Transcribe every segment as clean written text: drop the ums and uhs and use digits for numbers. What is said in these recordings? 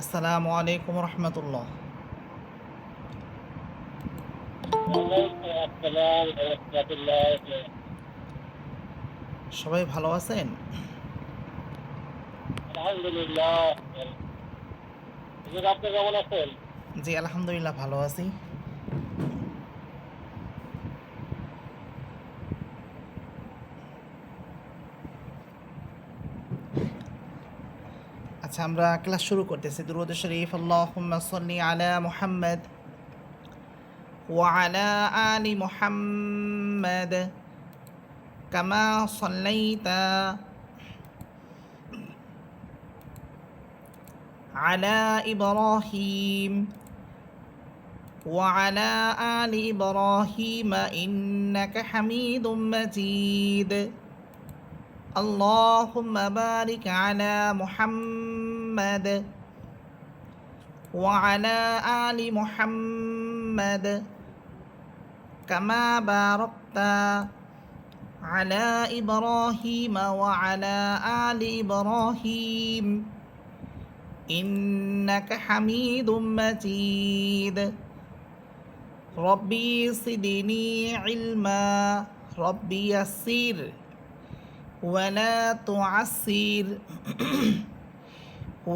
আসসালামু আলাইকুম রহমতুল্লাহ। ওয়ালাইকুম আসসালাম ওয়া রাহমাতুল্লাহ। সবাই ভালো আছেন? আলহামদুলিল্লাহ। হুজুর, আপনি কেমন আছেন? জি আলহামদুলিল্লাহ ভালো আছি। আচ্ছা, আমরা ক্লাস শুরু করতেছি। দুরূদ শরীফ। আল্লাহুম্মা সাল্লি আলা মুহাম্মাদ ওয়া আলা আলি মুহাম্মাদ কামা সাল্লাইতা আলা ইব্রাহিম ওয়া আলা আলি ইব্রাহিম ইন্নাকা হামিদুম মাজিদ। اللهم بارك على محمد وعلى آل محمد كما باركت على إبراهيم وعلى آل إبراهيم إنك حميد مجيد. ربي زدني علما ربي يسر ولا تعسر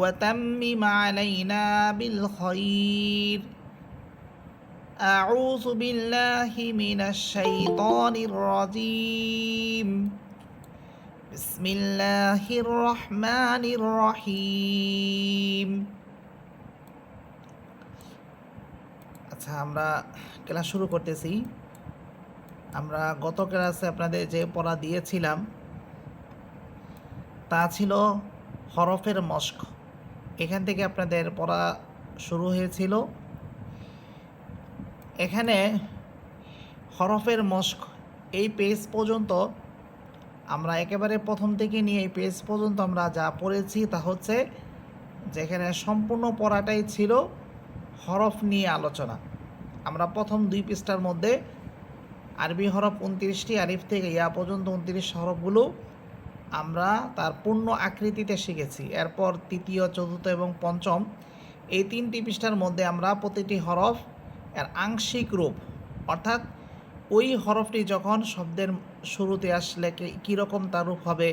وتمم علينا بالخير. أعوذ بالله من الشيطان الرجيم. بسم الله الرحمن الرحيم. আচ্ছা, আমরা ক্লাস শুরু করতেছি। আমরা গত ক্লাসে আপনাদের যে পড়া দিয়েছিলাম তা ছিল হরফের মশক। এখান থেকে আপনাদের পড়া শুরু হয়েছিল। এখানে হরফের মশক এই পেজ পর্যন্ত আমরা একেবারে প্রথম থেকে নিয়ে এই পেজ পর্যন্ত আমরা যা পড়েছি তা হচ্ছে যেখানে সম্পূর্ণ পড়াটাই ছিল হরফ নিয়ে আলোচনা। আমরা প্রথম 2 পৃষ্ঠার মধ্যে আরবি হরফ 29টি, আলিফ থেকে ইয়া পর্যন্ত 29 হরফগুলো আমরা তার পূর্ণ আকৃতিতে শিখেছি। এরপর তৃতীয়, চতুর্থ এবং পঞ্চম এই 3টি পৃষ্ঠার মধ্যে আমরা প্রতিটি হরফ এর আংশিক রূপ, অর্থাৎ ওই হরফটি যখন শব্দের শুরুতে আসলে কীরকম তার রূপ হবে,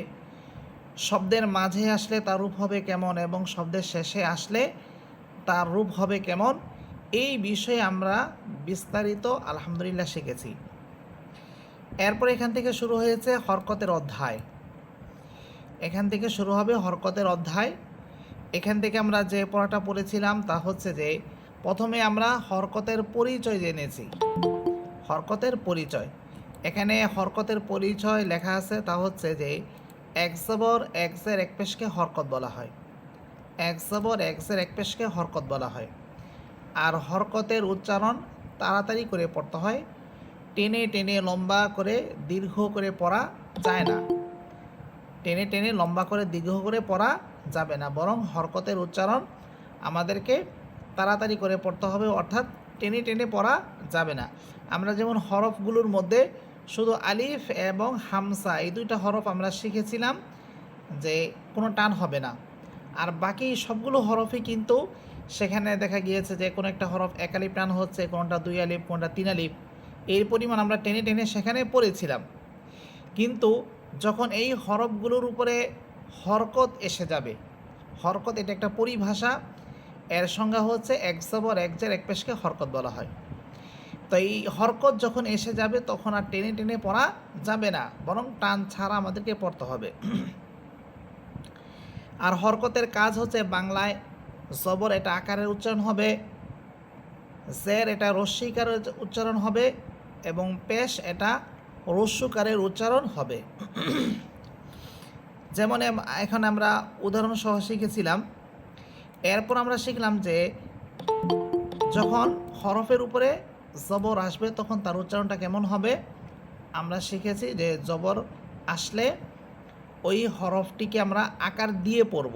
শব্দের মাঝে আসলে তার রূপ হবে কেমন এবং শব্দের শেষে আসলে তার রূপ হবে কেমন, এই বিষয়ে আমরা বিস্তারিত আলহামদুলিল্লাহ শিখেছি। এরপর এখান থেকে শুরু হয়েছে হরকতের অধ্যায়। এখান থেকে শুরু হবে হরকতের অধ্যায়। এখান থেকে আমরা যে পড়াটা পড়েছিলাম তা হচ্ছে যে প্রথমে আমরা হরকতের পরিচয় জেনেছি। হরকতের পরিচয়, এখানে হরকতের পরিচয় লেখা আছে, তা হচ্ছে যে এক জবর এক জের এক পেশকে হরকত বলা হয়। এক জবর এক জের এক পেশকে হরকত বলা হয়। আর হরকতের উচ্চারণ তাড়াতাড়ি করে পড়তে হয়, টেনে টেনে লম্বা করে দীর্ঘ করে পড়া যায় না। টেনে টেনে লম্বা করে দীর্ঘ করে পড়া যাবে না, বরং হরকতের উচ্চারণ আমাদেরকে তাড়াতাড়ি করে পড়তে হবে, অর্থাৎ টেনে টেনে পড়া যাবে না। আমরা যেমন হরফগুলোর মধ্যে শুধু আলিফ এবং হামসা এই 2টা হরফ আমরা শিখেছিলাম যে কোনো টান হবে না, আর বাকি সবগুলো হরফই কিন্তু সেখানে দেখা গিয়েছে যে কোনো একটা হরফ 1 আলিফ টান হচ্ছে, কোনটা 2 আলিফ, কোনটা 3 আলিফ, এই পরিমাণ আমরা টেনে টেনে সেখানে পড়েছিলাম। কিন্তু যখন এই হরফগুলোর উপরে হরকত এসে যাবে, হরকত এটা একটা পরিভাষা, এর সংজ্ঞা হচ্ছে এক জবর এক জের এক পেশকে হরকত বলা হয়। তো এই হরকত যখন এসে যাবে তখন আর টেনে টেনে পড়া যাবে না, বরং টান ছাড়া আমাদেরকে পড়তে হবে। আর হরকতের কাজ হচ্ছে বাংলায় জবর এটা আকারের উচ্চারণ হবে, জের এটা রস্যিকারের উচ্চারণ হবে এবং পেশ এটা রস্যকারের উচ্চারণ হবে। যেমন এখন আমরা উদাহরণ সহ শিখেছিলাম। এরপর আমরা শিখলাম যে যখন হরফের উপরে জবর আসবে তখন তার উচ্চারণটা কেমন হবে। আমরা শিখেছি যে জবর আসলে ওই হরফটিকে আমরা আকার দিয়ে পড়ব,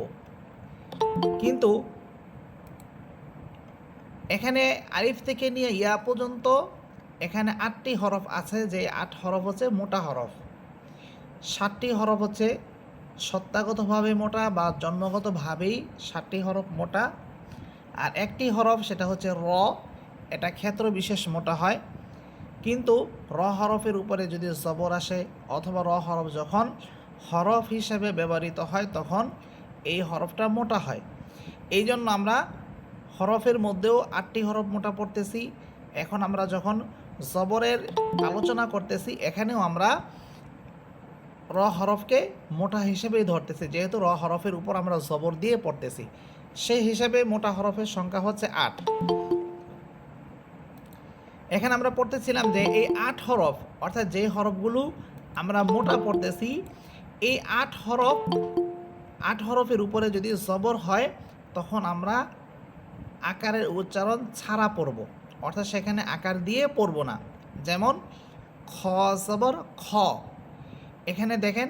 কিন্তু এখানে আলিফ থেকে নিয়ে ইয়া পর্যন্ত এখানে 8টি হরফ আছে, যে 8 হরফ হচ্ছে মোটা হরফ, 7টি হরফ হচ্ছে সত্তাগতভাবে মোটা বা জন্মগতভাবেই 7টি হরফ মোটা, আর একটি হরফ সেটা হচ্ছে র, এটা ক্ষেত্র বিশেষ মোটা হয়। কিন্তু র হরফের উপরে যদি জবর আসে অথবা র হরফ যখন হরফ হিসেবে ব্যবহৃত হয় তখন এই হরফটা মোটা হয়। এই জন্য আমরা হরফের মধ্যেও 8টি হরফ মোটা পড়তেছি। এখন আমরা যখন জবরের আলোচনা করতেছি এখানেও আমরা র হরফকে মোটা হিসেবেই ধরতেছি, যেহেতু র হরফের উপর আমরা জবর দিয়ে পড়তেছি, সেই হিসাবে মোটা হরফের সংখ্যা হচ্ছে 8। এখানে আমরা পড়তেছিলাম যে এই 8 হরফ, অর্থাৎ যে হরফগুলো আমরা মোটা পড়তেছি, এই 8 হরফের উপরে যদি জবর হয় তখন আমরা আকারের উচ্চারণ ছাড়া পড়ব, অর্থাৎ সেখানে আকার দিয়ে পড়ব না। যেমন খ জবর খ, এখানে দেখেন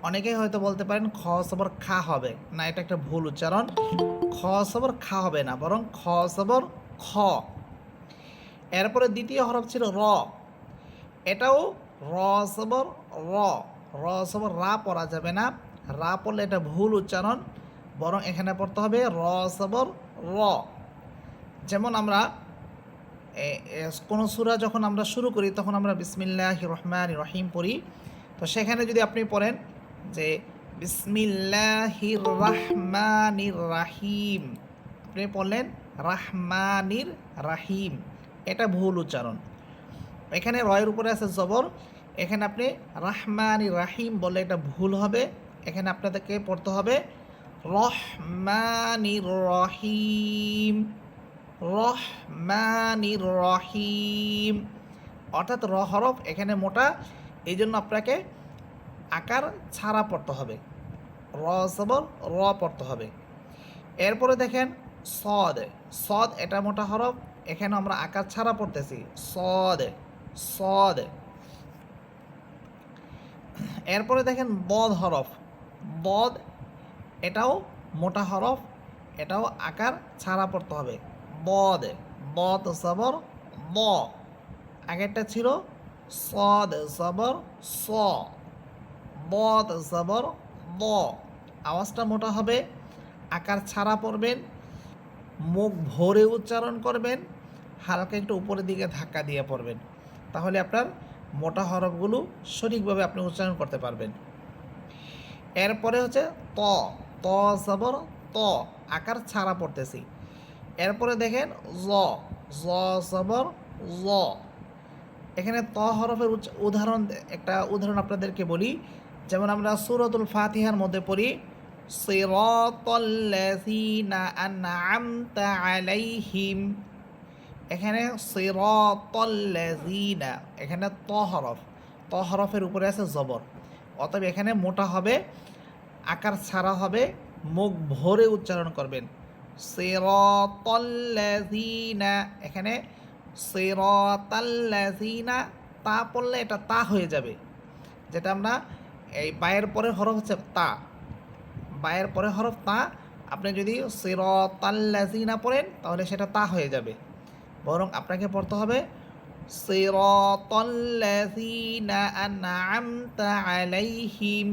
অনেকেই হয়তো বলতে পারেন খ জবর খা হবে না, এটা একটা ভুল উচ্চারণ। খ জবর খা হবে না, বরং খ জবর খ। এরপরে দ্বিতীয় হরফ ছিল র, এটাও র জবর র, র জবর রা পড়া যাবে না, রা পড়লে এটা ভুল উচ্চারণ, বরং এখানে পড়তে হবে র জবর র। যেমন আমরা কোনো সূরা যখন আমরা শুরু করি তখন আমরা বিসমিল্লাহির রহমানির রহিম পড়ি, তো সেখানে যদি আপনি পড়েন যে বিসমিল্লাহির রহমানির রাহিম, আপনি পড়লেন রাহমানির রাহিম, এটা ভুল উচ্চারণ। এখানে রয়ের উপরে আছে জবর, এখানে আপনি রাহমানির রাহিম বললে এটা ভুল হবে, এখানে আপনাদেরকে পড়তে হবে রহমানির রহিম, রহমানির রহিম, অর্থাৎ র হরফ এখানে মোটা, এই জন্য আপনাকে আকার ছাড়া পড়তে হবে, র জবর র পড়তে হবে। এরপরে দেখেন সদ, সদ এটা মোটা হরফ, এখানে আমরা আকার ছাড়া পড়তেছি সদ সদ। এরপরে দেখেন বদ হরফ, বদ এটাও মোটা হরফ, এটাও আকার ছাড়া পড়তে হবে বদ, বদ জবর ব, আগেরটা ছিল সদ জবর স, বদ জবর ব, আওয়াজটা মোটা হবে, আকার ছাড়া পড়বেন, মুখ ভরে উচ্চারণ করবেন, হালকা একটু উপরের দিকে ধাক্কা দিয়ে পড়বেন, তাহলে আপনার মোটা হরফগুলো সঠিকভাবে আপনি উচ্চারণ করতে পারবেন। এরপরে হচ্ছে ত, ত জবর ত, আকার ছাড়া পড়তেছি। এরপরে দেখেন জ, জ জবর জ, এখানে ত হরফের একটা উদাহরণ আপনাদেরকে বলি। যেমন আমরা সূরাতুল ফাতিহার মধ্যে পড়ি সিরাতাল্লাযীনা আনআমতা আলাইহিম, এখানে সিরাতাল্লাযীনা, এখানে ত হরফ, ত হরফের উপরে আছে জবর, অতএব এখানে মোটা হবে, আকার ছাড়া হবে, মুখ ভরে উচ্চারণ করবেন সিরাতাল্লাযীনা, এখানে সিরাতাল্লাযীনা, তা পড়লে এটা তা হয়ে যাবে, যেটা আমরা এই বায়ের পরের হরফ হচ্ছে তা, বায়ের পরের হরফ তা, আপনি যদি সিরাতাল্লাযীনা পড়েন তাহলে সেটা তা হয়ে যাবে, বরং আপনাকে পড়তে হবে সিরাতাল্লাযীনা আনআমতা আলাইহিম।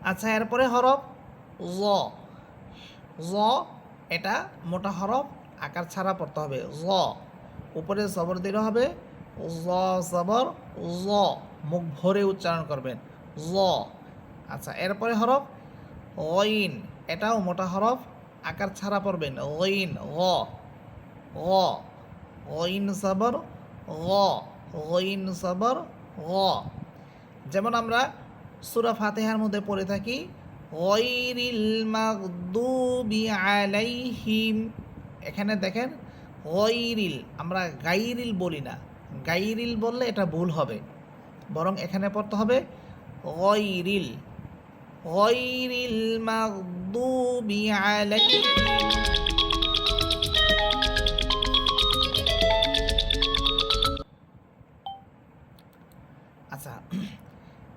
আচ্ছা, এরপরে হরফ জ, জ এটা মোটা হরফ, আকার ছাড়া পড়তে হবে জ, উপরে জবর দিলে হবে জ জবর জ, মুখ ভরে উচ্চারণ করবেন জ। আচ্ছা, এরপরে হরফ গইন, এটাও মোটা হরফ, আকার ছাড়া পড়বেন গইন গ, গ, গইন জবর গ, গইন জবর গ। যেমন আমরা সূরা ফাতিহার মধ্যে পড়ে থাকি গয়রিল মাগদুবি আলাইহিম, এখানে দেখেন গয়রিল, আমরা গাইরিল বলি না, গাইরিল বললে এটা ভুল হবে, বরং এখানে পড়তে হবে গয়রিল, গয়রিল মাগদুবি আলাইহিম। আচ্ছা,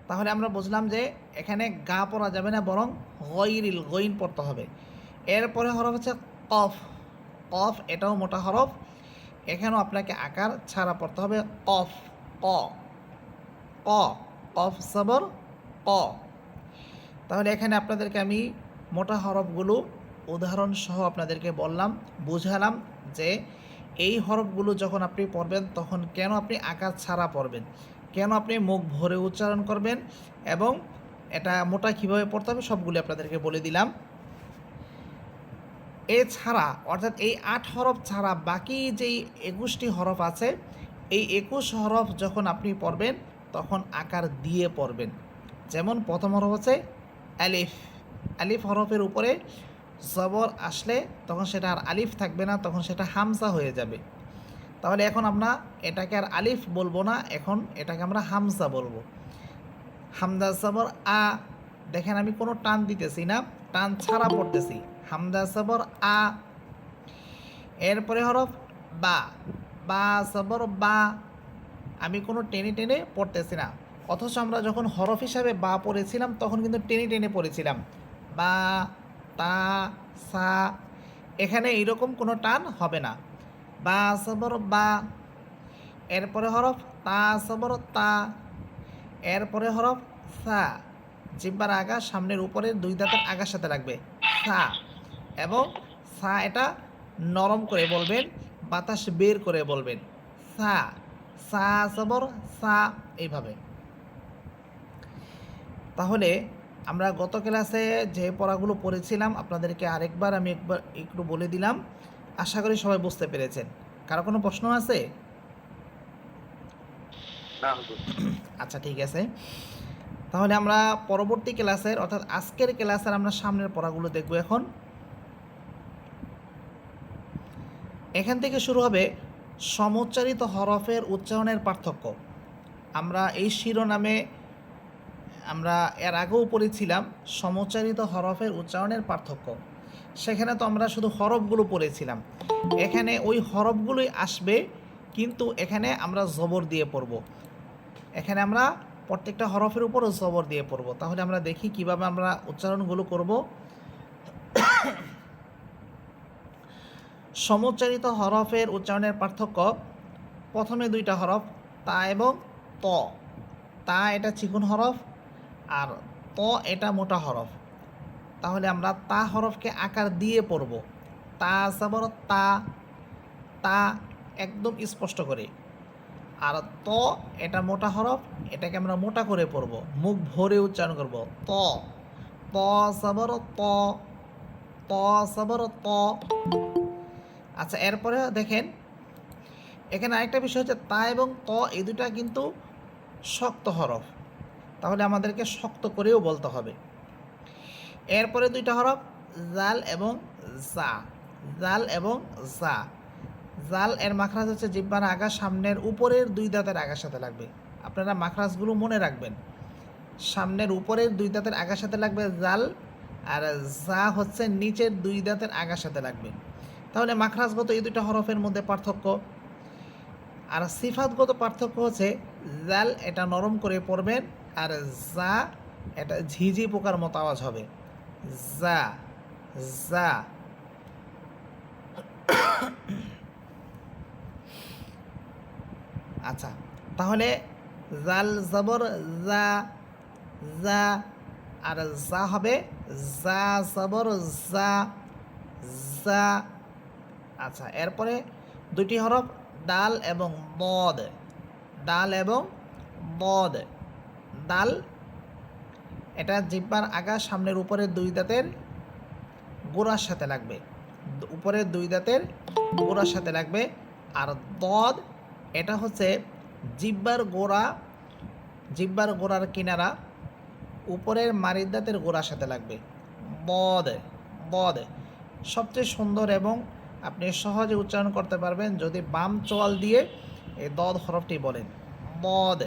তাহলে আমরা বুঝলাম যে এখানে গা পড়া যাবে না, বরং গয়রিল, গইন পড়তে হবে। এরপরে হরফ হচ্ছে কফ, কফ এটাও মোটা হরফ, এখানেও আপনাকে আকার ছাড়া পড়তে হবে কফ, ক, ক, কফ জবর ক। তাহলে এখানে আপনাদেরকে আমি মোটা হরফগুলো উদাহরণ সহ আপনাদেরকে বললাম, বুঝালাম যে এই হরফগুলো যখন আপনি পড়বেন তখন কেন আপনি আকার ছাড়া পড়বেন, কেন আপনি মুখ ভরে উচ্চারণ করবেন এবং এটা মোটা কীভাবে পড়তে হবে সবগুলি আপনাদেরকে বলে দিলাম। এছাড়া অর্থাৎ এই ৮ হরফ ছাড়া বাকি যেই ২১টি হরফ আছে, এই ২১ হরফ যখন আপনি পড়বেন তখন আকার দিয়ে পড়বেন। যেমন প্রথম হরফ হচ্ছে আলিফ। আলিফ হরফের উপরে জবর আসলে তখন সেটা আর আলিফ থাকবে না, তখন সেটা হামজা হয়ে যাবে। তাহলে এখন আমরা এটাকে আর আলিফ বলবো না, এখন এটাকে আমরা হামজা বলবো। হামজা জবর আ, দেখেন আমি কোনো টান দিতেছি না, টান ছাড়া পড়তেছি। হামজা জবর আ। এরপরে হরফ বা, বা জবর বা, আমি কোনো টেনে টেনে পড়তেছি না। অথচ আমরা যখন হরফ হিসাবে বা পড়েছিলাম তখন কিন্তু টেনে টেনে পড়েছিলাম, বা তা সা। এখানে এইরকম কোনো টান হবে না। বা জবর বা। এরপরে হরফ তা জবর তা। এরপরে হরফ সা, জিহ্বার আগা সামনের উপরের ২ দাঁতের আগার সাথে লাগবে, সা। এবং সা এটা নরম করে বলবেন, বাতাস বের করে বলবেন, সা। সা জবর সা, এইভাবে। তাহলে আমরা গত ক্লাসে যে পড়াগুলো পড়েছিলাম আপনাদেরকে আরেকবার আমি একটু বলে দিলাম। আশা করি সবাই বুঝতে পেরেছেন। কারো কোনো প্রশ্ন আছে? না হুজুর। আচ্ছা, ঠিক আছে। তাহলে আমরা পরবর্তী ক্লাসের অর্থাৎ আজকের ক্লাসের আমরা সামনের পড়াগুলো দেখব। এখান থেকে শুরু হবে সমুচ্চারিত হরফের উচ্চারণের পার্থক্য। আমরা এই শিরোনামে আমরা এর আগেও পড়েছিলাম সমুচ্চারিত হরফের উচ্চারণের পার্থক্য। সেখানে তো আমরা শুধু হরফগুলো পড়েছিলাম, এখানে ওই হরফগুলোই আসবে, কিন্তু এখানে আমরা জবর দিয়ে পড়ব। এখানে আমরা প্রত্যেকটা হরফের উপরও জবর দিয়ে পড়ব। তাহলে আমরা দেখি কিভাবে আমরা উচ্চারণগুলো করব। সমুচ্চারিত হরফের উচ্চারণের পার্থক্য। প্রথমে 2টা হরফ তা এবং ত। তা এটা চিকন হরফ আর ত এটা মোটা হরফ। তাহলে আমরা তা হরফকে আকার দিয়ে পড়ব। তা জবর তা, তা একদম স্পষ্ট করে। আর ত এটা মোটা হরফ, এটাকে আমরা মোটা করে পড়ব, মুখ ভরে উচ্চারণ করব, ত। ত জবর ত, ত জবর ত। আচ্ছা, এরপরে দেখেন এখানে আরেকটা বিষয় হচ্ছে তা এবং ত এই দুটা কিন্তু শক্ত হরফ, তাহলে আমাদেরকে শক্ত করেও বলতে হবে। এরপরে 2টা হরফ জাল এবং জা। জাল এবং জা। জাল এর মাখরাজ হচ্ছে জিহ্বার আগা সামনের উপরের 2 দাঁতের আগার সাথে লাগবে। আপনারা মাখরাজগুলো মনে রাখবেন, সামনের উপরের 2 দাঁতের আগার সাথে লাগবে জাল, আর জা হচ্ছে নিচের 2 দাঁতের আগার সাথে লাগবে। তাহলে মাখরাজগত এই 2টা হরফের মধ্যে পার্থক্য। আর সিফাতগত পার্থক্য হচ্ছে জাল এটা নরম করে পড়বেন, আর জা এটা ঝিঝি পোকার মতো আওয়াজ হবে, জা জা। আচ্ছা, তাহলে জাল জবর জা, জা। আর জা হবে জা জবর জা, জা। আচ্ছা, এরপরে 2টি হরফ দাল এবং বদ। দাল এবং বদ। দাল এটা জিহ্বার আগা সামনের উপরের 2 দাঁতের গোড়ার সাথে লাগবে, উপরের 2 দাঁতের গোড়ার সাথে লাগবে। আর দদ এটা হচ্ছে জিহ্বার গোড়া, জিহ্বার গোড়ার কিনারা উপরের মারির দাঁতের গোড়ার সাথে লাগবে, বদ। বদ সবচেয়ে সুন্দর এবং আপনি সহজে উচ্চারণ করতে পারবেন যদি বাম চোয়াল দিয়ে এই দদ হরফটি বলেন, বদ।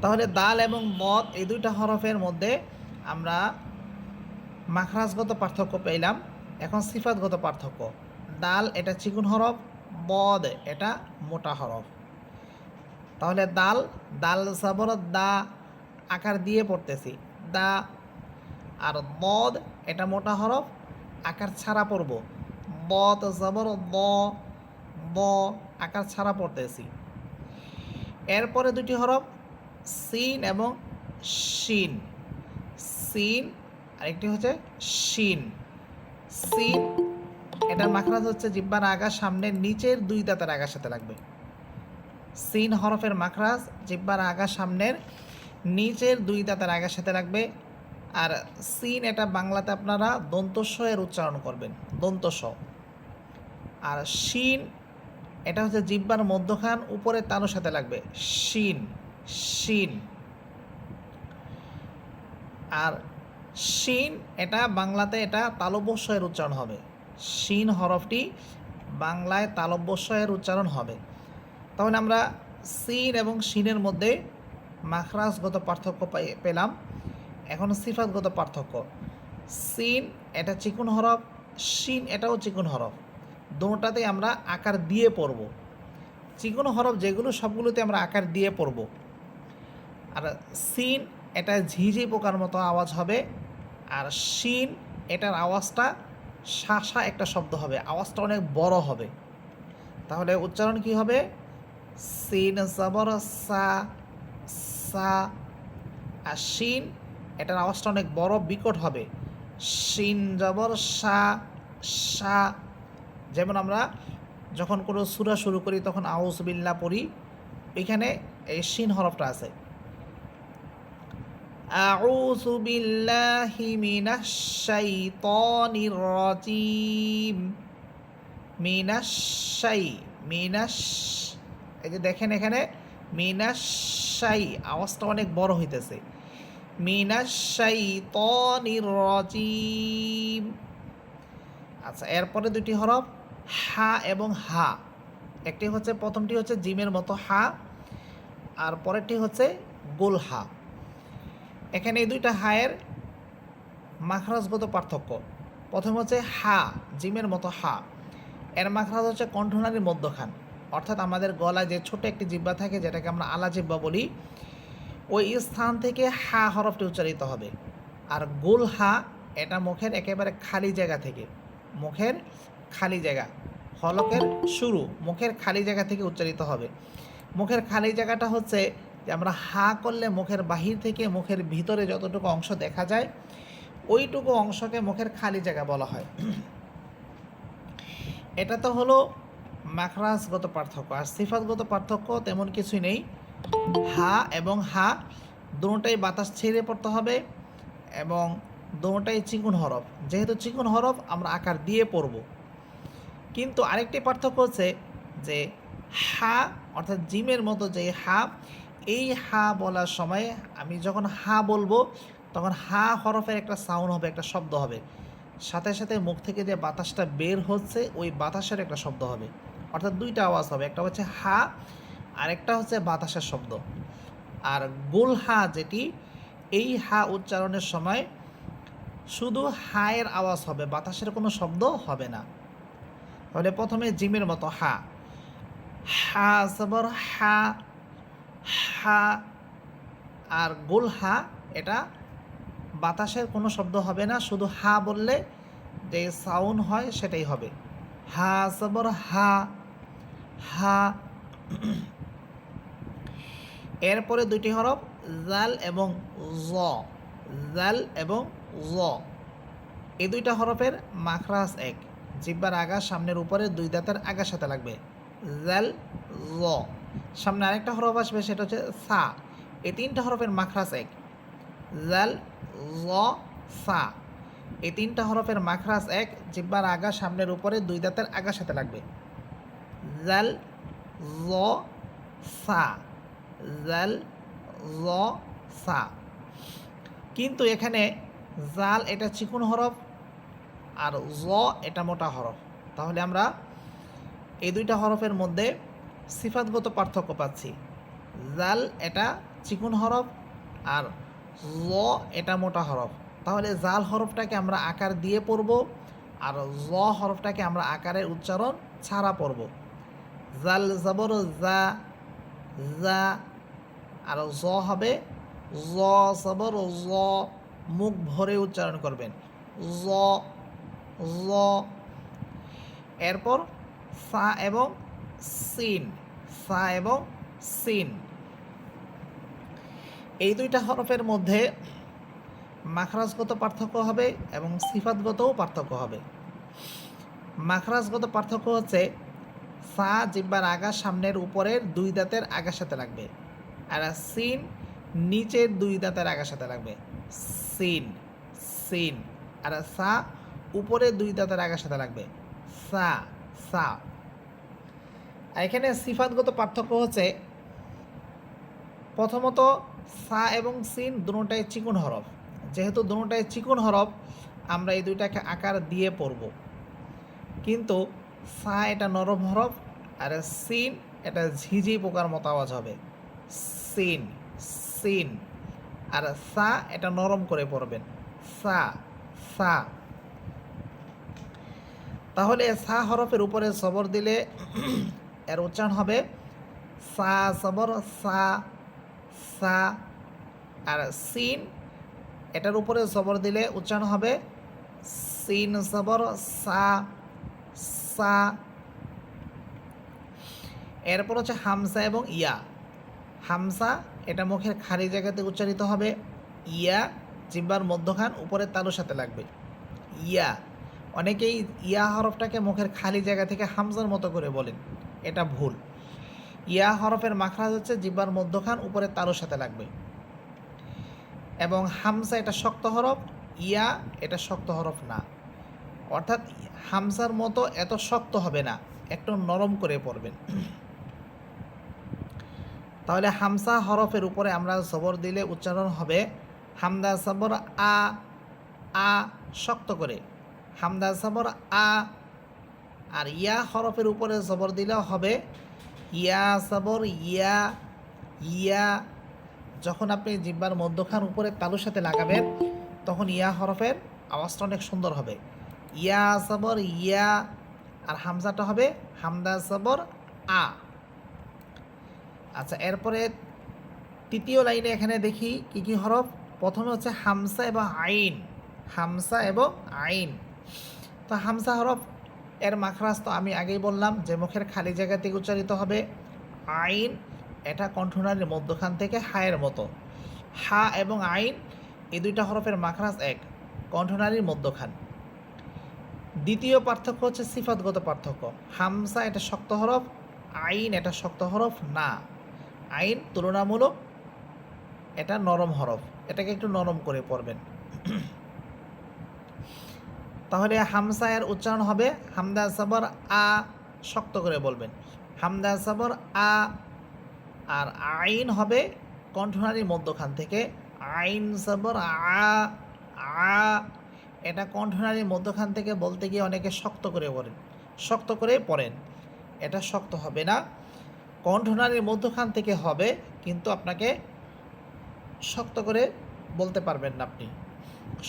তাহলে দাল এবং বদ এই 2টা হরফের মধ্যে আমরা মাখরাজগত পার্থক্য পেলাম। এখন সিফাতগত পার্থক্য। দাল এটা চিকন হরফ, বদ এটা মোটা হরফ। তাহলে দাল, দাল জবর দা, আকার দিয়ে পড়তেছি, দা। আর বদ এটা মোটা হরফ, আকার ছাড়া পড়ব, বদ জবর ব, ব, আকার ছাড়া পড়তেছি। এরপরে 2টি হরফ সিন এবং শিন। সিন আরেকটি হচ্ছে শিন। সিন এটার মাখরাজ হচ্ছে জিহ্বার আগা সামনের নিচের দুই দাঁতের আগার সাথে লাগবে। সিন হরফের মাখরাজ জিহ্বার আগা সামনের নিচের দুই দাঁতের আগার সাথে লাগবে। আর সিন এটা বাংলাতে আপনারা দন্তস্ব এর উচ্চারণ করবেন, দন্তস্ব। আর শিন এটা হচ্ছে জিহ্বার মধ্যখান উপরের তালুর সাথে লাগবে, শিন, শিন। আর শিন এটা বাংলাতে এটা তালব্য এর উচ্চারণ হবে। শিন হরফটি বাংলায় তালব্য এর উচ্চারণ হবে। তাহলে আমরা সিন এবং শিনের মধ্যে মাখরাজগত পার্থক্য পেলাম। এখন সিফাতগত পার্থক্য। সিন এটা চিকুন হরফ, শিন এটাও চিকুন হরফ। দুটাতে আমরা আকার দিয়ে পড়ব। চিকুন হরফ যেগুলো সবগুলোতে আমরা আকার দিয়ে পড়ব। আর সিন এটা ঝিঝি পোকার মতো আওয়াজ হবে। আর শিন এটার আওয়াজটা শাসা একটা শব্দ হবে, আওয়াজটা অনেক বড় হবে। তাহলে উচ্চারণ কি হবে? সিন জবর সা, সা। আর শিন এটার আওয়াজটা অনেক বড় বিকট হবে, শিন জবর সা, সা। যেমন আমরা যখন কোনো সূরা শুরু করি তখন আউযু বিল্লাহ পড়ি, এখানে এই শিন হরফটা আছে। আউযু বিল্লাহি মিনাশ শাইতানির রাজিম। মিনাশ শাই, মিনাশ, এই যে দেখেন এখানে মিনাশ শাই আওয়াজটা অনেক বড় হইতেছে, মিনাশ শাইতানির রাজিম। আচ্ছা, এরপরে দুটি হরফ হা এবং হা। একটি হচ্ছে, প্রথমটি হচ্ছে জিমের মতো হা, আর পরেরটি হচ্ছে গোল হা। এখানে এই দুইটা হায়ের মাখরাজগত পার্থক্য। প্রথম হচ্ছে হা, জিমের মতো হা, এর মাখরাজ হচ্ছে কণ্ঠনালীর মধ্যখান, অর্থাৎ আমাদের গলায় যে ছোট একটি জিহ্বা থাকে যেটাকে আমরা আলা জিহ্বা বলি, ওই স্থান থেকে হা হরফটি উচ্চারিত হবে। আর গোল হা এটা মুখের একেবারে খালি জায়গা থেকে, মুখের খালি জায়গা, হলকের শুরু মুখের খালি জায়গা থেকে উচ্চারিত হবে। মুখের খালি জায়গাটা হচ্ছে যে আমরা হা করলে মুখের বাহির থেকে মুখের ভিতরে যতটুকু অংশ দেখা যায় ওইটুকু অংশকে মুখের খালি জায়গা বলা হয়। এটা তো হলো মাখরাজগত পার্থক্য। আর সিফাতগত পার্থক্য তেমন কিছুই নেই। হা এবং হা দুটোটাই বাতাস ছেড়ে পড়তে হবে এবং দুটোটাই চিকুন হরফ। যেহেতু চিকুন হরফ আমরা আকার দিয়ে পড়ব। কিন্তু আরেকটি পার্থক্য হচ্ছে যে হা অর্থাৎ জিমের মতো যে হা, এই হা বলার সময় আমি যখন হা বলবো তখন হা হরফের একটা সাউন্ড হবে, একটা শব্দ হবে, সাথে সাথে মুখ থেকে যে বাতাসটা বের হচ্ছে ওই বাতাসের একটা শব্দ হবে, অর্থাৎ দুইটা আওয়াজ হবে, একটা হচ্ছে হা আর একটা হচ্ছে বাতাসের শব্দ। আর গোল হা যেটি, এই হা উচ্চারণের সময় শুধু হায়ের আওয়াজ হবে, বাতাসের কোনো শব্দ হবে না। তাহলে প্রথমে জিমের মতো হা, হা জবর হা, হা। আর গোল হা এটা বাতাসের কোনো শব্দ হবে না, শুধু হা বললে যে সাউন্ড হয় সেটাই হবে, হা জবর হা, হা। এরপরে দুইটি হরফ জাল এবং জ, জাল এবং জ। এই দুইটা হরফের মাখরাজ এক, জিহ্বার আগা সামনের উপরে দুই দাঁতের আগার সাথে লাগবে, জাল জ। সামনে আরেকটা হরফ আসবে সেটা হচ্ছে সা। এই তিনটা হরফের মাখরাজ এক, জাল জ সা। এই তিনটা হরফের মাখরাজ এক, জিহ্বার আগা সামনের উপরে দুই দাঁতের আগার সাথে লাগবে, জাল জ সা, জাল জ সা। কিন্তু এখানে জাল এটা চিকুন হরফ আর জ এটা মোটা হরফ। তাহলে আমরা এই দুইটা হরফের মধ্যে সিফাতগত পার্থক্য পাচ্ছি। জাল এটা চিকুন হরফ আর জ এটা মোটা হরফ। তাহলে জাল হরফটাকে আমরা আকার দিয়ে পড়ব আর জ হরফটাকে আমরা আকারের উচ্চারণ ছাড়া পড়ব। জাল জবর জা, জা। আর জ হবে জ জবর জ, মুখ ভরে উচ্চারণ করবেন, জ, জ। এরপর সা এবং সিন, সা এবং সিন। এই দুইটা হরফের মধ্যে মাখরাজগত পার্থক্য হবে এবং সিফাতগতও পার্থক্য হবে। মাখরাজগত পার্থক্য হচ্ছে সা জিহ্বার আগা সামনের উপরের দুই দাঁতের আগার সাথে লাগবে, আর সিন নিচের দুই দাঁতের আগার সাথে লাগবে। Scene scene. আর সা উপরের দুই দাঁতের আগার সাথে লাগবে। সা সা। আর এখানে সিফাতগত পার্থক্য হচ্ছে প্রথমত সা এবং সিন দুটোটাই চিকন হরফ। যেহেতু দুটোটাই চিকন হরফ, আমরা এই দুইটাকে আকার দিয়ে পড়ব। কিন্তু সা এটা নরম হরফ, আর সিন এটা ঝিঝি পোকার মতো আওয়াজ হবে। Scene scene. আর সা এটা নরম করে পড়বেন। সা সা। তাহলে সা হরফের উপরে সবর দিলে এর উচ্চারণ হবে সা সবর সা সা। আর সিন এটার উপরে সবর দিলে উচ্চারণ হবে সিন সবর সা সা। এরপর হচ্ছে হামসা এবং ইয়া। হামসা এটা মুখের খালি জায়গাতে উচ্চারিত হবে। ইয়া জিহ্বার মধ্যখান উপরে তালুর সাথে লাগবে। ইয়া। অনেকেই ইয়া হরফটাকে মুখের খালি জায়গা থেকে হামজার মতো করে বলেন, এটা ভুল। ইয়া হরফের মাখরাজ হচ্ছে জিহ্বার মধ্যখান উপরে তালুর সাথে লাগবে। এবং হামসা এটা শক্ত হরফ, ইয়া এটা শক্ত হরফ না। অর্থাৎ হামসার মতো এত শক্ত হবে না, একটু নরম করে পড়বেন। তাহলে হামসা হরফের উপরে আমরা জবর দিলে উচ্চারণ হবে হামদা সবর আ আ, শক্ত করে হামদা সবর আ। আর ইয়া হরফের উপরে জবর দিলেও হবে ইয়া সবর ইয়া ইয়া। যখন আপনি জিহ্বার মধ্যখান উপরে তালুর সাথে লাগাবেন তখন ইয়া হরফের আওয়াজটা অনেক সুন্দর হবে। ইয়া সবর ইয়া। আর হামজাটা হবে হামদা সবর আ। আচ্ছা, এরপরে তৃতীয় লাইনে এখানে দেখি কি কি হরফ। প্রথমে হচ্ছে হামসা এবং আইন। হামসা এবং আইন। তো হামসা হরফ এর মাখরাজ তো আমি আগেই বললাম যে মুখের খালি জায়গা থেকে উচ্চারিত হবে। আইন এটা কণ্ঠনালীর মধ্যখান থেকে হায়ের মতো। হা এবং আইন এই দুইটা হরফের মাখরাজ এক, কণ্ঠনালীর মধ্যখান। দ্বিতীয় পার্থক্য হচ্ছে সিফাতগত পার্থক্য। হামসা এটা শক্ত হরফ, আইন এটা শক্ত হরফ না। আইন তুলনামূলক এটা নরম হরফ, এটাকে একটু নরম করে পড়বেন। তাহলে হামসা এর উচ্চারণ হবে হামদা সবর আ, শক্ত করে বলবেন হামদা সবর আ। আর আইন হবে কণ্ঠনালীর মধ্যখান থেকে আইন সবর আ আ। এটা কণ্ঠনালীর মধ্যখান থেকে বলতে গিয়ে অনেকে শক্ত করে বলেন, শক্ত করে পড়েন। এটা শক্ত হবে না, কণ্ঠনালীর মধ্যখান থেকে হবে, কিন্তু আপনাকে শক্ত করে বলতে পারবেন না, আপনি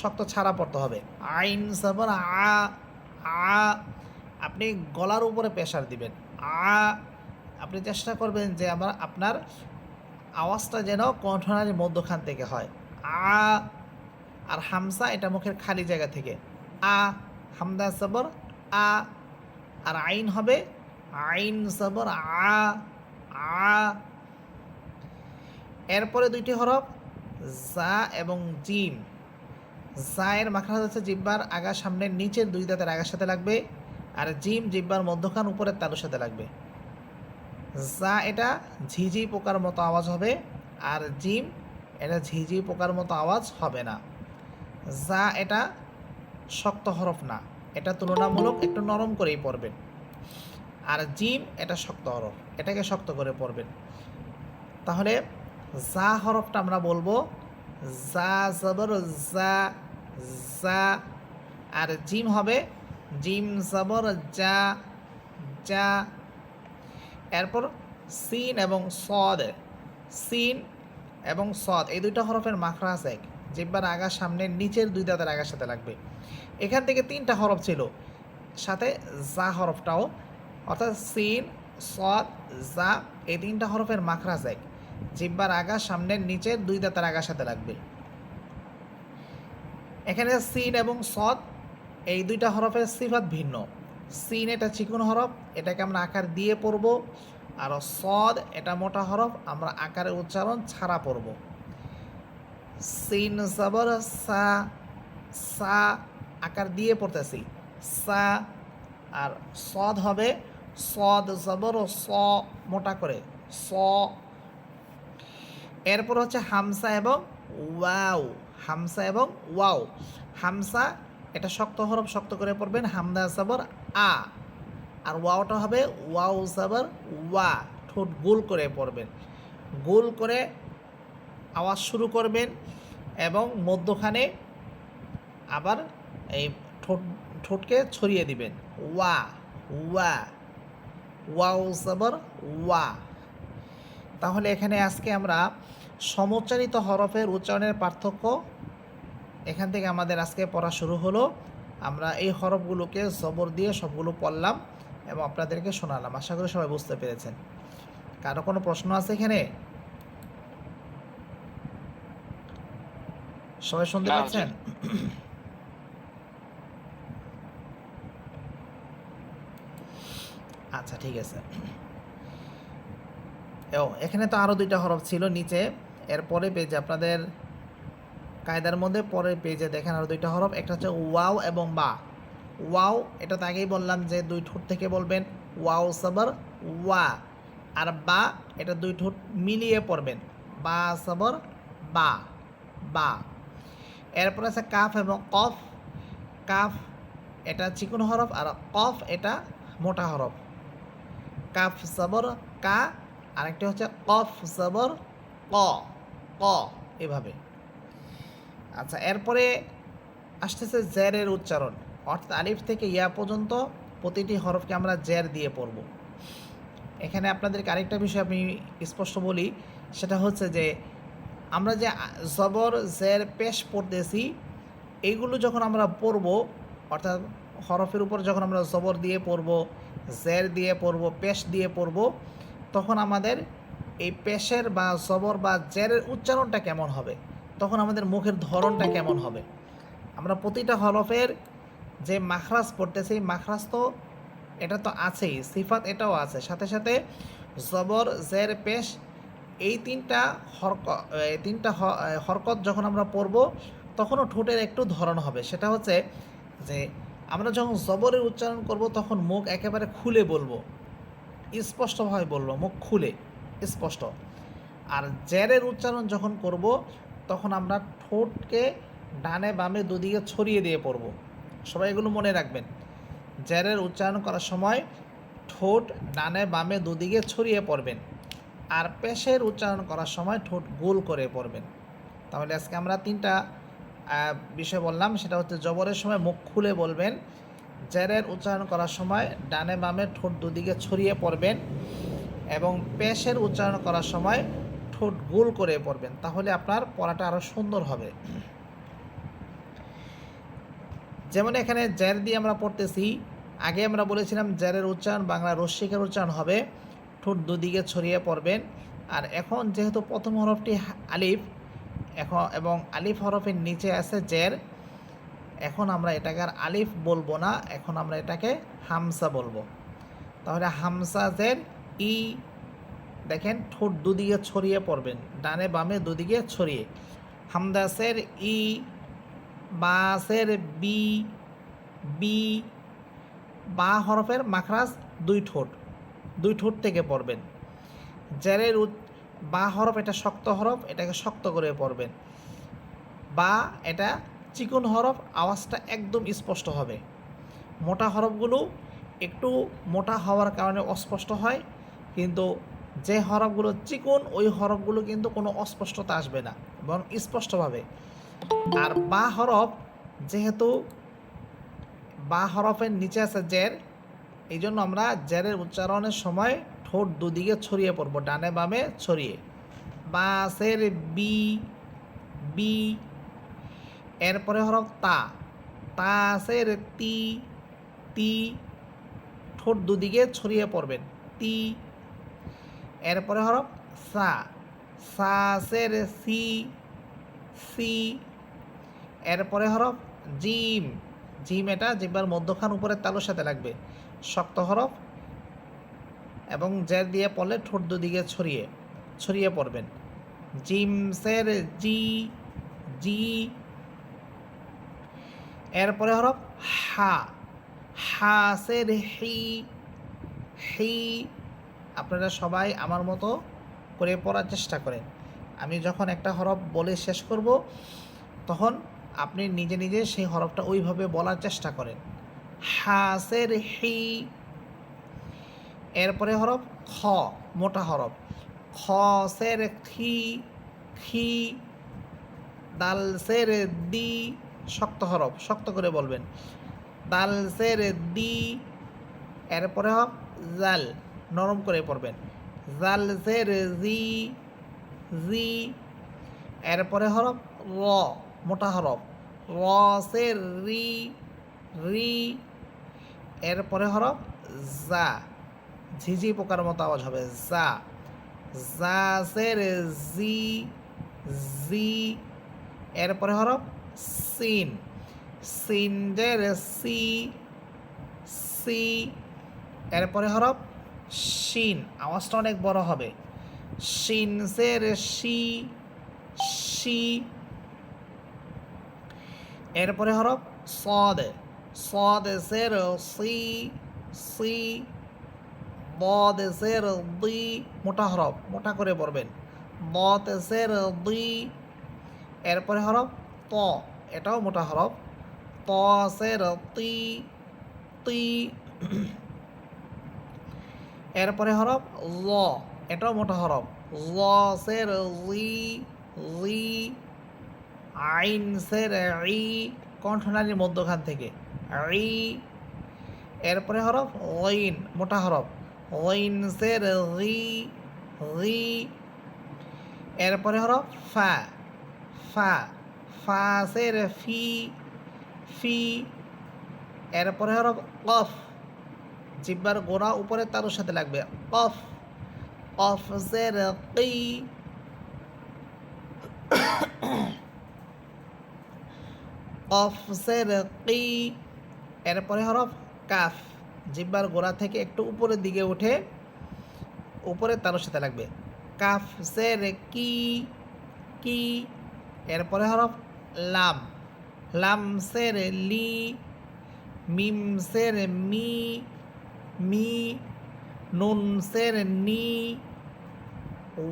শক্ত ছাড়া পড়তে হবে। আইন সবর আ আ। আপনি গলার উপরে প্রেশার দিবেন আ। আপনি চেষ্টা করবেন যে আপনার আওয়াজটা যেন কণ্ঠনালীর মধ্যখান থেকে হয় আ। আর হামসা এটা মুখের খালি জায়গা থেকে আ, হামদা সবর আ। আর আইন হবে আইন সবর আ আ। এরপরে দুইটি হরফ জা এবং জিম। জা এর মাখরাজ হচ্ছে জিহ্বার আগা সামনের নিচের দুই দাঁতের আগার সাথে লাগবে, আর জিম জিহ্বার মধ্যখান উপরের তালুর সাথে লাগবে। জা এটা ঝিঝি পোকার মতো আওয়াজ হবে, আর জিম এটা ঝিঝি পোকার মতো আওয়াজ হবে না। জা এটা শক্ত হরফ না, এটা তুলনামূলক একটু নরম করেই পড়বেন। আর জিম এটা শক্ত হরফ, এটাকে শক্ত করে পড়বেন। তাহলে জা হরফটা আমরা বলবো জা জবর জা জা। আর জিম হবে জিম জবর জা যা। এরপর সিন এবং সদ। সিন এবং সদ এই দুইটা হরফের মাখরাজ এক, জিহ্বার আগা সামনের নিচের দুই দাঁতের আগার সাথে লাগবে। এখান থেকে তিনটা হরফ ছিল, সাথে জা হরফটাও, অর্থাৎ সিন সদ জা এই তিনটা হরফের মাখরাজ এক, জিহ্বার আগা সামনের নিচের দুই দাঁতের আগার সাথে লাগবে। এখানে সিন এবং সদ এই দুইটা হরফের সিফাত ভিন্ন। সিন এটা চিকন হরফ, এটাকে আমরা আকার দিয়ে পড়ব। আর সদ এটা মোটা হরফ, আমরা আকারের উচ্চারণ ছাড়া পড়ব। সিন জবর সা, সা আকার দিয়ে পড়তেছি সা। আর সদ হবে সদ জবর স, মোটা করে স। এরপর হচ্ছে হামসা এবং ওয়াও, হামসা এবং ওয়াও। হামসা এটা শক্ত হরফ, শক্ত করে পড়বেন, হামদা জবর আ। আর ওয়াওটা হবে ওয়াও জবর ওয়া, ঠোঁট গোল করে পড়বেন, গোল করে আওয়াজ শুরু করবেন এবং মধ্যখানে আবার এই ঠোঁটকে ছড়িয়ে দিবেন, ওয়া ওয়া, ওয়াও জবর ওয়া। তাহলে এখানে আজকে আমরা সমুচ্চারিত হরফের উচ্চারণের পার্থক্য এখান থেকে আমাদের আজকে পড়া শুরু হলো। আমরা এই হরফগুলোকে জবর দিয়ে সবগুলো পড়লাম এবং আপনাদেরকে শোনালাম। আশা করি সবাই বুঝতে পেরেছেন। কারো কোনো প্রশ্ন আছে এখানে? সবাই শুনতে পাচ্ছেন? আচ্ছা, ঠিক আছে। এখানে তো আরও দুইটা হরফ ছিল নিচে, এরপরে পেজে আপনাদের কায়দার মধ্যে পরের পেজে দেখেন আরও দুইটা হরফ, একটা হচ্ছে ওয়াও এবং বা। ওয়াও এটা তো আগেই বললাম যে দুই ঠোঁট থেকে বলবেন, ওয়াও সবর ওয়া। আর বা এটা দুই ঠোঁট মিলিয়ে পড়বেন, বা সবর বা, বা। এরপর আছে কাফ এবং কফ। কাফ এটা চিকন হরফ আর কফ এটা মোটা হরফ। কাফ সবর কা, আরেকটা হচ্ছে কফ সবর ক, ক, এভাবে। আচ্ছা, এরপরে আসতেছে জেরের উচ্চারণ, অর্থাৎ আলিফ থেকে ইয়া পর্যন্ত প্রতিটি হরফকে আমরা জের দিয়ে পড়ব। এখানে আপনাদেরকে আরেকটা বিষয় আমি স্পষ্ট বলি, সেটা হচ্ছে যে আমরা যে জবর জের পেশ পড়তেছি, এইগুলো যখন আমরা পড়ব, অর্থাৎ হরফের উপর যখন আমরা জবর দিয়ে পড়ব, জের দিয়ে পড়ব, পেশ দিয়ে পড়ব, তখন আমাদের এই পেশের বা জবর বা জেরের উচ্চারণটা কেমন হবে, তখন আমাদের মুখের ধরনটা কেমন হবে। আমরা প্রতিটা হরফের যে মাখরাজ পড়তেছি, মাখরাজ তো এটা তো আছেই, সিফাত এটাও আছে, সাথে সাথে জবর জের পেশ এই তিনটা হরকত যখন আমরা পড়ব, তখনও ঠোঁটের একটু ধরন হবে। সেটা হচ্ছে যে আমরা যখন জবরের উচ্চারণ করব, তখন মুখ একেবারে খুলে বলবো, স্পষ্টভাবে বলবো, মুখ খুলে স্পষ্ট। আর জেরের উচ্চারণ যখন করব, তখন আমরা ঠোঁটকে ডানে বামে দুদিকে ছড়িয়ে দিয়ে পড়ব। সবাই এগুলো মনে রাখবেন। জেরের উচ্চারণ করার সময় ঠোঁট ডানে বামে দুদিকে ছড়িয়ে পড়বেন, আর পেশের উচ্চারণ করার সময় ঠোঁট গোল করে পড়বেন। তাহলে আজকে আমরা তিনটা বিষয় বললাম, সেটা হচ্ছে জবরের সময় মুখ খুলে বলবেন, জেরের উচ্চারণ করার সময় ডানে বামে ঠোঁট দুদিকে ছড়িয়ে পড়বেন, এবং পেশের উচ্চারণ করার সময় ঠোঁট গোল করে পড়বেন। তাহলে আপনার পড়াটা আরও সুন্দর হবে। যেমন এখানে জের দিয়ে আমরা পড়তেছি, আগে আমরা বলেছিলাম জেরের উচ্চারণ বাংলা রস্যিকের উচ্চারণ হবে, ঠোঁট দুদিকে ছড়িয়ে পড়বেন। আর এখন যেহেতু প্রথম হরফটি আলিফ, এখন এবং আলিফ হরফের নিচে আছে জের, এখন আমরা এটাকে আর আলিফ বলবো না, এখন আমরা এটাকে হামসা বলবো। তাহলে হামসা জের ই, দেখেন ঠোঁট দুদিকে ছড়িয়ে পড়বেন, ডানে বামে দুদিকে ছড়িয়ে। হামদাসের ই, বাসের বি, বি। বা হরফের মাখরাজ দুই ঠোঁট থেকে পড়বেন। জেরের বা হরফ এটা শক্ত হরফ, এটাকে শক্ত করে পড়বেন। বা এটা চিকন হরফ, আওয়াজটা একদম স্পষ্ট হবে। মোটা হরফগুলো একটু মোটা হওয়ার কারণে অস্পষ্ট হয়, কিন্তু যে হরফগুলো চিকন, ওই হরফগুলো কিন্তু কোনো অস্পষ্টতা আসবে না, বরং স্পষ্টভাবে। আর বা হরফ, যেহেতু বা হরফের নিচে আছে জের, এই জন্য আমরা জেরের উচ্চারণের সময় ঠোঁট দুদিকে ছড়িয়ে পড়ব, ডানে বামে ছড়িয়ে। বাসের বি, বি। এরপরে হরফ তা, তাসের তি, তি। ঠোঁট দুদিকে ছড়িয়ে পড়বেন, তি। এরপরে হরফ সা, সাসের সি, সি। এরপরে হরফ জিম, জিম এটা জিহ্বার মধ্যখান উপরের তালুর সাথে লাগবে, শক্ত হরফ, এবং জের দিয়ে পড়লে ঠোঁট দুদিকে ছড়িয়ে পড়বেন। জিমসের জি, জি। এরপরে হরফ হা, হাসের হি, হি। আপনারা সবাই আমার মতো করে পড়ার চেষ্টা করেন। আমি যখন একটা হরফ বলে শেষ করব তখন আপনি নিজে নিজে সেই হরফটা ওইভাবে বলার চেষ্টা করেন। হাসের হি। এরপরে হরফ খ, মোটা হরফ। খসের খি, খি। দালসের দি, শক্ত হরফ, শক্ত করে বলবেন। দালসের দি। এরপরে হরফ জাল, নরম করে পড়বেন। জালসের জি, জি। এরপরে হরফ র, মোটা হরফ। রসের রি, রি। এরপরে হরফ জা, ঝিঝি পোকার মতো আওয়াজ হবে, জা। জাসের জি, জি। এরপরে হরফ সিন, সিনজের সি, সি। এরপরে হরফ শিন, আওয়াজটা অনেক বড় হবে। শিনসের শি, শি। এরপরে হরফ সদ, সদেসের সি, সি। বদেসের দি, মোটা হরফ, মোটা করে পড়বেন। বতেসের দি। এরপরে হরফ ত, এটাও মোটা হরফ। তসের তি, তি। এরপরে হরফ ল, এটাও মোটা হরফ। লসের জি, জি। আইনসের ই, কণ্ঠনালীর মধ্যখান থেকে, ই। এরপরে হরফ গইন, মোটা হরফ। গইনসের রি, রি। এরপরে হরফ ফা, ফা। ফাসের ফি, ফি। এরপরে হরফ কফ, জিহ্বার গোড়া উপরে তালুর সাথে লাগবে, কফ। কফসের কি, কফসের কি। এরপরে হরফ কাফ, জিহ্বার গোড়া থেকে একটু উপরের দিকে উঠে উপরে তালুর সাথে লাগবে, কাফসের কি, কি। এরপরে হরফ লাম, লামসের লি, মিমসের মি, মি। নুনসের নি,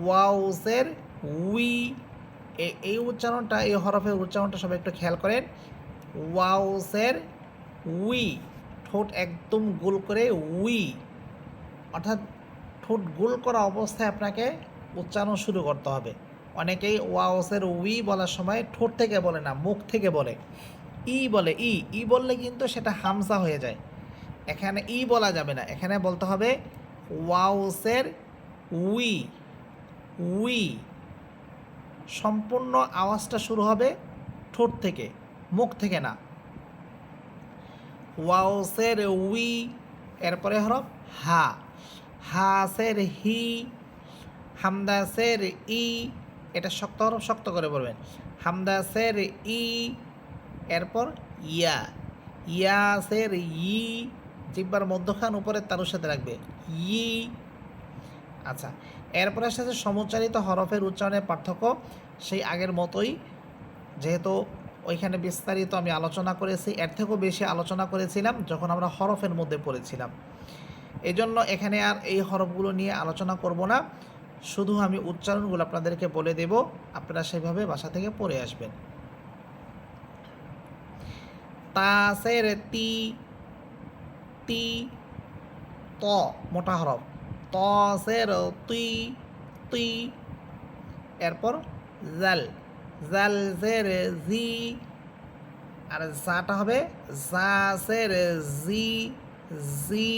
ওয়াউসের উই। এই উচ্চারণটা, এই হরফের উচ্চারণটা সবাই একটু খেয়াল করেন। ওয়াউসের উই, ঠোঁট একদম গোল করে উই, অর্থাৎ ঠোঁট গোল করা অবস্থায় আপনাকে উচ্চারণ শুরু করতে হবে। অনেকেই ওয়াউসের উই বলার সময় ঠোঁট থেকে বলে না, মুখ থেকে বলে, ই বলে। ই বললে কিন্তু সেটা হামজা হয়ে যায়। এখানে ই বলা যাবে না, এখানে বলতে হবে ওয়াউসের উই, উই। সম্পূর্ণ আওয়াজটা শুরু হবে ঠোঁট থেকে, মুখ থেকে না। ওয়াউসের উই। এরপরে হরফ হা, হাসের হি, হামদাসের ই। এটা শক্ত হরফ, শক্ত করে বলবেন। হামদাসের ই। এরপর ইয়া, ইয়াসের ই, জিহ্বার মধ্যখান উপরে তালুর সাথে রাখবে, ই। আচ্ছা, এরপরে সাথে সমুচ্চারিত হরফের উচ্চারণের পার্থক্য সেই আগের মতোই, যেহেতু ওইখানে বিস্তারিত আমি আলোচনা করেছি, এর থেকেও বেশি আলোচনা করেছিলাম যখন আমরা হরফের মধ্যে পড়েছিলাম। এই জন্য এখানে আর এই হরফগুলো নিয়ে আলোচনা করব না, শুধু আমি উচ্চারণগুলো আপনাদেরকে বলে দেব, আপনারা সেভাবে বাসা থেকে পড়ে আসবেন। তাসের তি, তি। ত, মোটা হরফ। তসের তুই, তুই। এরপর জাল, জালসের জি। আর জাটা হবে জাসের জি, জি।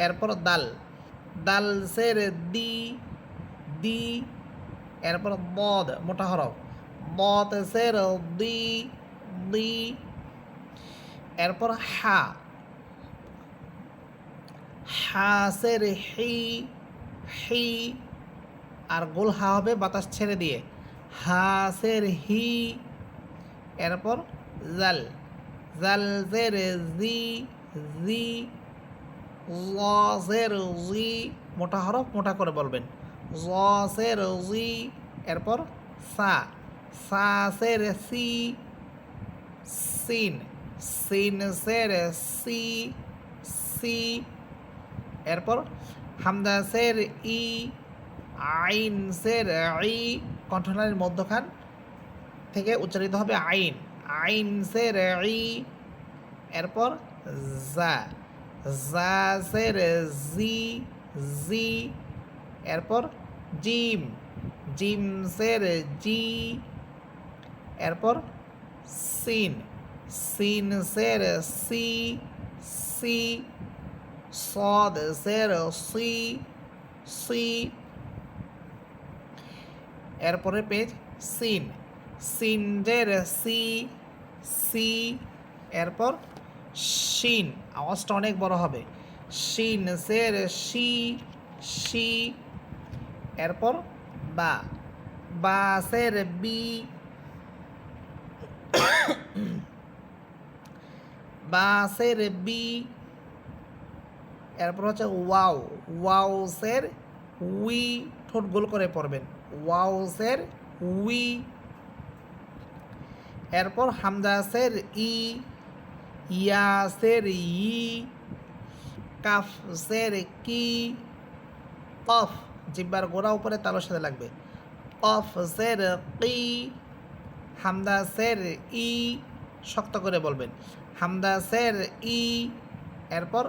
এরপর দাল, দালসের দি, দি। এরপর বদ, মোটা হরফ। বদসের দি, দি। এরপর হা, হাসের হি, হি। আর গোল হা হবে বাতাস ছেড়ে দিয়ে, হাসের হি। এরপর জাল, জালসের জি, জি। জসের জি, মোটা হরফ, মোটা করে বলবেন, জসের জি। এরপর সা, সা সের সি, সিন, সিন সের সি, সি। এরপর হামজা সের ই, আইন সের ই, কণ্ঠনালীর মধ্যখান থেকে উচ্চারিত হবে আইন, আইন সের ই। এরপর জা, জা সের জি, জি। এরপর জিম, জিম সের জি। এরপর সিন, সিন সের সি, সি। صاد সের সি, সি। এরপরে পেজ সিন, সিন জের সি, সি। এরপর শিন, আওয়াজটা অনেক বড় হবে, শিন সের শি, শি। এরপর বা, বা সের বি, বা সের বি। এরপর হচ্ছে ওয়াও, ওয়াও সের উই, ঠোঁট গোল করে পড়বেন, ওয়াও সের উই। এরপর হামজা সের ই, ইয়া সের ই, কাফ সের কি, কফ, জিব্বার গোড়া উপরে তালুর সাথে লাগবে, কফ সের কি। হামদা সের ই, শক্ত করে বলবেন, হামদা সের ই। এরপর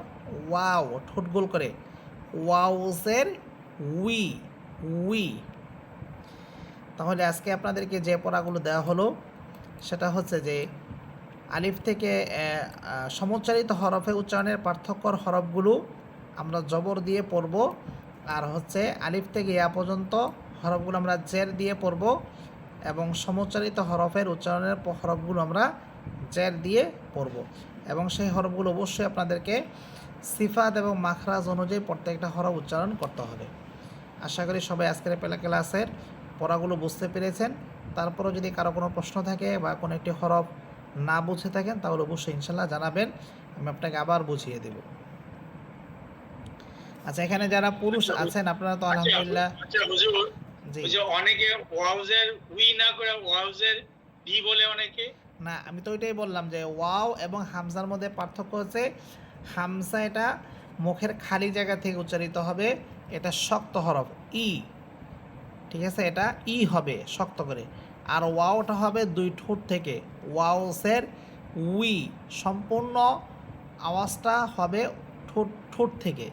ওয়াও, ঠোঁট গোল করে, ওয়াও সের উই, উই। তাহলে আজকে আপনাদেরকে যে পড়াগুলো দেওয়া হলো সেটা হচ্ছে যে আলিফ থেকে সমুচ্চারিত হরফে উচ্চারণের পার্থক্যর হরফগুলো আমরা জবর দিয়ে পড়ব, আর হচ্ছে আলিফ থেকে ইয়া পর্যন্ত হরফগুলো আমরা জের দিয়ে পড়ব, এবং সমুচ্চারিত হরফের উচ্চারণের হরফগুলো আমরা জের দিয়ে পড়ব, এবং সেই হরফগুলো অবশ্যই আপনাদেরকে সিফাত এবং মাখরাজ অনুযায়ী প্রত্যেকটা হরফ উচ্চারণ করতে হবে। আশা করি সবাই আজকের ক্লাসের পড়াগুলো বুঝতে পেরেছেন। তারপরও যদি কারো কোনো প্রশ্ন থাকে বা কোনো একটি হরফ না বুঝে থাকেন তাহলে অবশ্যই ইনশাল্লাহ জানাবেন, আমি আপনাকে আবার বুঝিয়ে দেব। আচ্ছা, এখানে যারা পুরুষ আছেন আপনারা তো আলহামদুলিল্লাহ। জি, অনেকে ওয়াউজের উই না করে ওয়াউজের বি বলে অনেকে। না, আমি তো ওইটাই বললাম যে ওয়াও এবং হামজার মধ্যে পার্থক্য হচ্ছে হামজা এটা মুখের খালি জায়গা থেকে উচ্চারিত হবে, এটা শক্ত হরফ ই, ঠিক আছে, এটা ই হবে শক্ত করে। আর ওয়াওটা হবে দুই ঠোঁট থেকে, ওয়াওসের উই, সম্পূর্ণ আওয়াজটা হবে ঠোঁট ঠোঁট থেকে,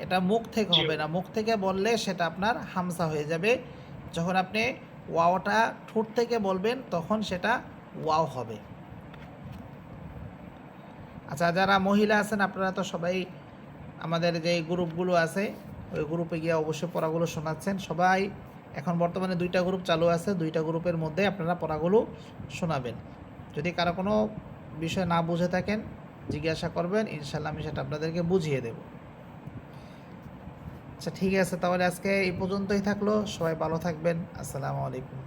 এটা মুখ থেকে হবে না, মুখ থেকে বললে সেটা আপনার হামসা হয়ে যাবে। যখন আপনি ওয়াওটা ঠোঁট থেকে বলবেন তখন সেটা ওয়াও হবে। আচ্ছা, যারা মহিলা আছেন আপনারা তো সবাই আমাদের যে গ্রুপগুলো আছে ওই গ্রুপে গিয়ে অবশ্যই পড়াগুলো শোনাচ্ছেন। সবাই এখন বর্তমানে 2টা গ্রুপ চালু আছে, 2টা গ্রুপের মধ্যে আপনারা পড়াগুলো শোনাবেন। যদি কারো কোনো বিষয় না বুঝে থাকেন জিজ্ঞাসা করবেন, ইনশাল্লাহ আমি সেটা আপনাদেরকে বুঝিয়ে দেব। আচ্ছা, ঠিক আছে, তাহলে আজকে এই পর্যন্তই থাকলো। সবাই ভালো থাকবেন। আসসালামু আলাইকুম।